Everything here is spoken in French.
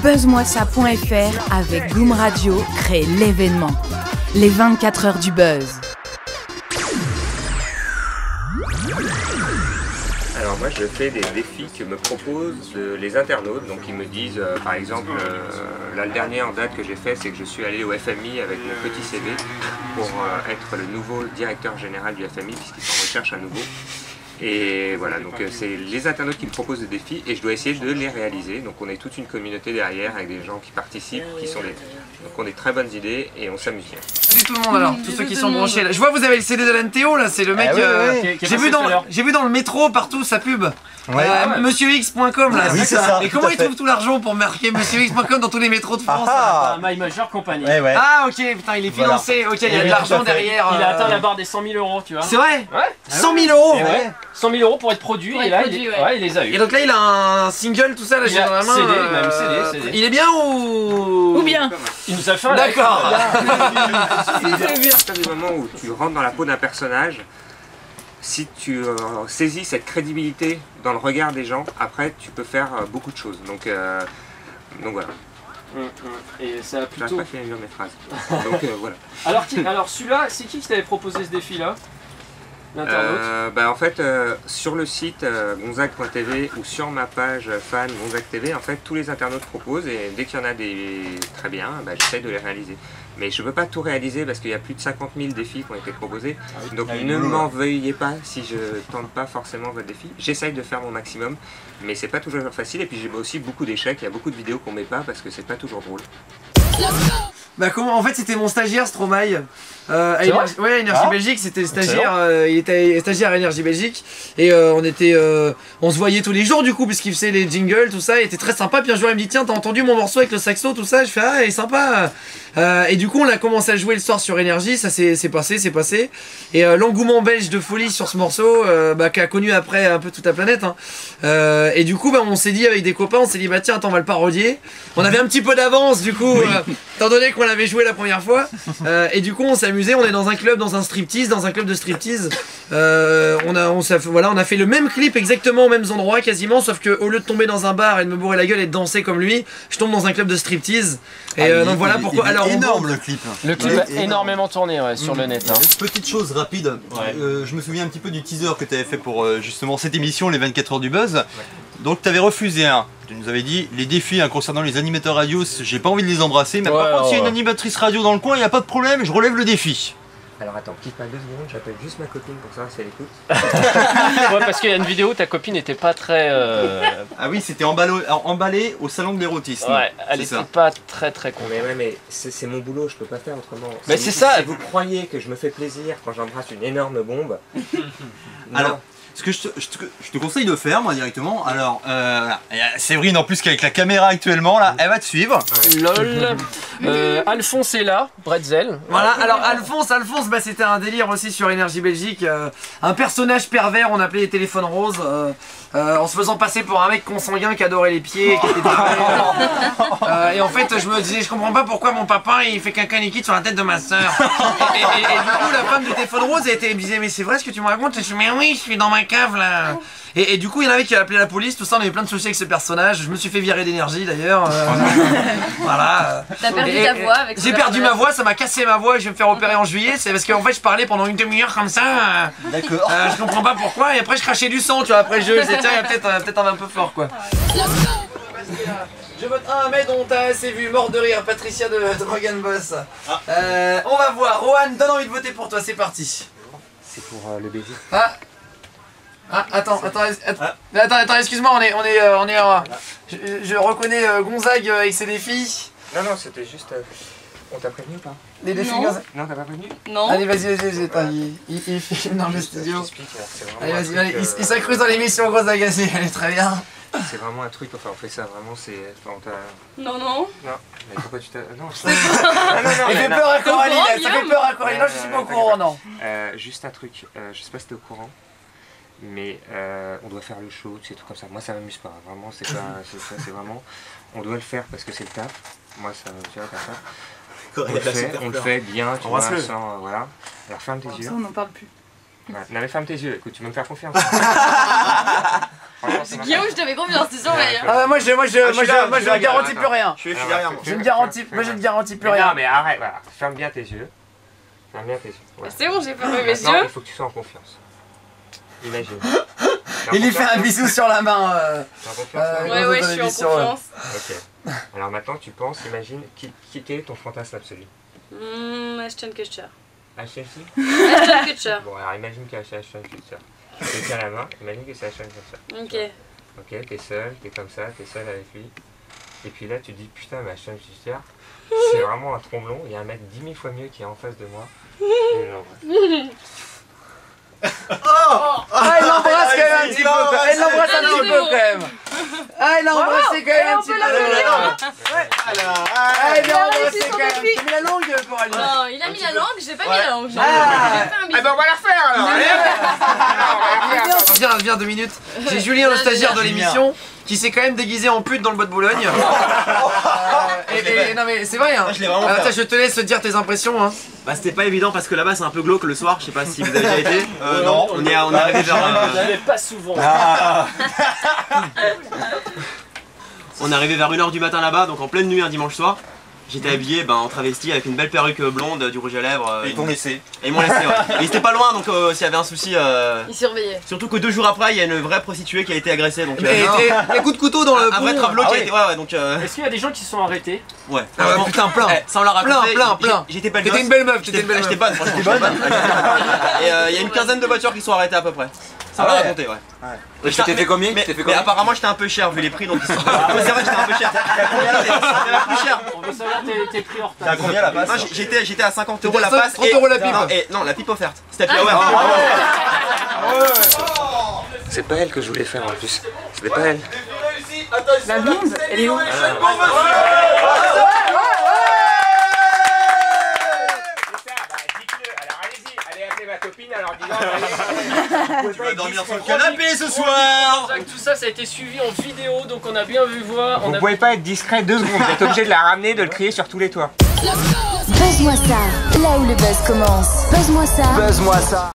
Buzzmoisa.fr avec Boom Radio crée l'événement. Les 24 heures du buzz. Alors moi je fais des défis que me proposent les internautes, donc ils me disent par exemple, là le dernier en date que j'ai fait c'est que je suis allé au FMI avec mon petit CV pour être le nouveau directeur général du FMI puisqu'ils sont en recherche à nouveau. Et voilà, donc c'est les internautes qui me proposent des défis et je dois essayer de les réaliser. Donc on est toute une communauté derrière avec des gens qui participent, qui sont des... Donc on a des très bonnes idées et on s'amuse bien. Salut tout le monde alors, tous ceux qui sont branchés là. Je vois vous avez le CD d'Alan Théo là, c'est le mec j'ai vu dans le métro partout sa pub. MonsieurX.com là. Oui, c'est ça. Et comment il trouve tout l'argent pour marquer MonsieurX.com dans tous les métros de France My Major Company. Ah ok, putain il est financé, ok, il y a de l'argent derrière. Il a atteint la barre des 100 000 €, tu vois. C'est vrai? Ouais. 100 000 €. 100 000 € pour être produit et là il les a eu. Et donc là il a un single tout ça là, j'ai dans la main. CD. Il est bien ou bien? Il nous a fait un d'accord. À partir du moment où tu rentres dans la peau d'un personnage, si tu saisis cette crédibilité dans le regard des gens, après tu peux faire beaucoup de choses. Donc voilà. Et ça a Je n'arrive plutôt... pas à finir mes phrases. Donc voilà. Alors celui-là, c'est qui t'avait proposé ce défi là? L'internaute En fait, sur le site gonzague.tv ou sur ma page fan Gonzague TV, en fait, tous les internautes proposent et dès qu'il y en a des très bien, j'essaie de les réaliser. Mais je ne peux pas tout réaliser parce qu'il y a plus de 50 000 défis qui ont été proposés. Donc ne m'en veuillez pas si je tente pas forcément votre défi. J'essaye de faire mon maximum, mais c'est pas toujours facile. Et puis j'ai aussi beaucoup d'échecs, il y a beaucoup de vidéos qu'on met pas parce que c'est pas toujours drôle. Bah comment, en fait c'était mon stagiaire Stromae ouais, Énergie Belgique, c'était stagiaire, il était stagiaire à Énergie Belgique et on se voyait tous les jours du coup puisqu'il faisait les jingles, tout ça, il était très sympa. Puis un jour il me dit tiens t'as entendu mon morceau avec le saxo, tout ça, je fais ah il est sympa et du coup on a commencé à jouer le soir sur Énergie, ça c'est passé et l'engouement belge de folie sur ce morceau qui a connu après un peu toute la planète et du coup on s'est dit avec des copains, on s'est dit bah tiens attends on va le parodier, on avait un petit peu d'avance du coup étant donné qu'on l'avait joué la première fois et du coup on s'est amusé, on est dans un club, dans un club de striptease. On a fait le même clip exactement aux mêmes endroits quasiment, sauf que au lieu de tomber dans un bar et de me bourrer la gueule et de danser comme lui, je tombe dans un club de striptease. Et donc voilà pourquoi. Alors énorme le clip. Le clip a énormément tourné sur le net. Petite chose rapide, je me souviens un petit peu du teaser que tu avais fait pour justement cette émission, les 24 heures du buzz. Donc tu avais refusé un. Tu nous avais dit les défis concernant les animateurs radio, j'ai pas envie de les embrasser, mais par contre s'il y a une animatrice radio dans le coin, il n'y a pas de problème, je relève le défi. Alors attends, quitte pas 2 secondes, j'appelle juste ma copine pour savoir si elle écoute. Ouais, parce qu'il y a une vidéo, ta copine n'était pas très... Ah oui, c'était emballé au salon de l'érotisme. Ouais, elle était pas très contente. Mais c'est mon boulot, je peux pas faire autrement. Mais c'est ça. Si vous croyez que je me fais plaisir quand j'embrasse une énorme bombe... Alors, ce que je te conseille de faire, moi directement, alors, il y a Séverine en plus qui est avec la caméra actuellement, là, elle va te suivre. LOL. Alphonse est là, Bretzel. Voilà, alors Alphonse, c'était un délire aussi sur Énergie Belgique. Un personnage pervers, on appelait les téléphones roses. En se faisant passer pour un mec consanguin qui adorait les pieds, qui était et en fait je me disais je comprends pas pourquoi mon papa il fait caca liquide sur la tête de ma soeur. Et du coup la femme du téléphone rose elle me disait mais c'est vrai ce que tu me racontes? Je dis mais oui je suis dans ma cave là. Et du coup il y en avait qui a appelé la police, tout ça, on avait plein de soucis avec ce personnage. Je me suis fait virer d'Énergie d'ailleurs. Voilà. T'as perdu ta voix avec J'ai perdu ma voix, ça m'a cassé ma voix et je vais me faire opérer en juillet. C'est parce qu'en fait je parlais pendant une demi-heure comme ça. D'accord. Je comprends pas pourquoi et après je crachais du sang tu vois après le jeu. Tiens, il y a peut-être un peu fort quoi. Je vote un mec dont t'as assez vu, mort de rire, Patricia de Dragon Boss. On va voir, Rohan donne envie de voter pour toi, c'est parti. C'est pour le baiser. Attends, excuse-moi, on est je reconnais Gonzague avec ses défis. Non, c'était juste... On t'a prévenu ou pas? Les défis Gonzague? Non, t'as pas prévenu? Non. Allez, vas-y, il filme dans le studio. Allez, vas-y, il s'incruste dans l'émission Gonzague, elle est très bien. C'est vraiment un truc, enfin on fait ça vraiment, c'est... Non. Non, mais pourquoi tu t'as... Non, Il fait peur à Coralie, ça fait peur à Coralie, non je suis pas au courant, non. Juste un truc, je sais pas si t'es au courant, mais on doit faire le show, tu sais, tout comme ça. Moi ça m'amuse pas, vraiment, c'est vraiment... On doit le faire parce que c'est le taf, moi ça tu vois comme ça. On le fait bien, tu vois, sans... Voilà. Alors ferme tes yeux. Ça on n'en parle plus. Ouais. Non mais ferme tes yeux, écoute, tu veux me faire confiance. Guillaume, je te fais confiance, tu surveilles. Ah bah moi je ne garantis plus rien. Je suis derrière moi. Je ne garantis plus rien. Non mais arrête, voilà. Ferme bien tes yeux. Ferme bien tes yeux. Voilà. C'est bon, j'ai fermé mes Maintenant, yeux. il faut que tu sois en confiance. Imagine. Il lui fait un bisou sur la main. T'es en confiance là Ouais, je suis en confiance. Ok. Alors maintenant tu penses, imagine, quel est ton fantasme absolu? Ashton Kutcher. Chelsea? Ashton Kutcher. Bon alors imagine qu'il y a Ashton Kutcher. Tu tiens la main, imagine que c'est Ashton Kutcher. Ok. Ok, t'es seul, t'es comme ça, t'es seul avec lui. Et puis là tu te dis putain mais Ashton Kutcher, c'est vraiment un tromblon, il y a un mec 10 000 fois mieux qui est en face de moi. Et non, Ah, il l'embrasse quand même un petit peu. Elle l'embrasse un petit peu quand même. Ah, il l'a embrassé quand même un petit peu. Ah, il l'a embrassé quand même. Tu mets la langue pour aller. Non, il a mis la langue, j'ai pas mis la langue. J'ai fait un bisou. ben on va la refaire alors. Viens 2 minutes. J'ai Julien, le stagiaire de l'émission, qui s'est quand même déguisé en pute dans le bois de Boulogne. Non mais c'est vrai hein. Je l'ai vraiment fait. Attends, je te laisse dire tes impressions hein. Bah c'était pas évident parce que là-bas c'est un peu glauque le soir, je sais pas si vous avez déjà été. Non. On est arrivé vers Je vais pas souvent. on est arrivé vers 1h du matin là-bas, donc en pleine nuit un dimanche soir. J'étais habillé en travesti avec une belle perruque blonde, du rouge à lèvres. Et ils t'ont laissé. Et ils m'ont laissé, ouais. Et ils étaient pas loin, donc s'il y avait un souci. Il surveillait. Surtout que 2 jours après, il y a une vraie prostituée qui a été agressée. Donc, Et coup de couteau dans le un vrai pont. travelot qui a été. Ouais, donc. Est-ce qu'il y a des gens qui se sont arrêtés? Ouais. Ah ouais, putain plein. Sans la raconter. Plein. J'étais pas T'étais une belle meuf, t'étais une belle J'étais meuf. bonne, franchement. J'étais bonne. Et il y a une quinzaine de voitures qui sont arrêtées à peu près. Ça m'a raconté, ouais. Et tu t'es fait combien? Mais apparemment j'étais un peu cher vu les prix donc ils sont. C'est vrai que j'étais un peu cher. C'était plus cher. On veut savoir tes prix en T'as retard. combien la passe? Non, j'étais à 50 € la passe. 30 € la pipe. Non, la pipe offerte. C'était happy hour. C'est pas elle que je voulais faire en plus. C'était pas elle. La blonde, elle est où? Alors allez-y, allez appeler ma copine alors disant. Tu vas dormir sur le canapé ce soir. Tout ça, ça a été suivi en vidéo, donc on a bien vu voir. Vous pouvez pas être discret 2 secondes, vous êtes obligé de la ramener, de le crier sur tous les toits. Buzz-moi ça, là où le buzz commence. Buzz-moi ça. Buzz-moi ça.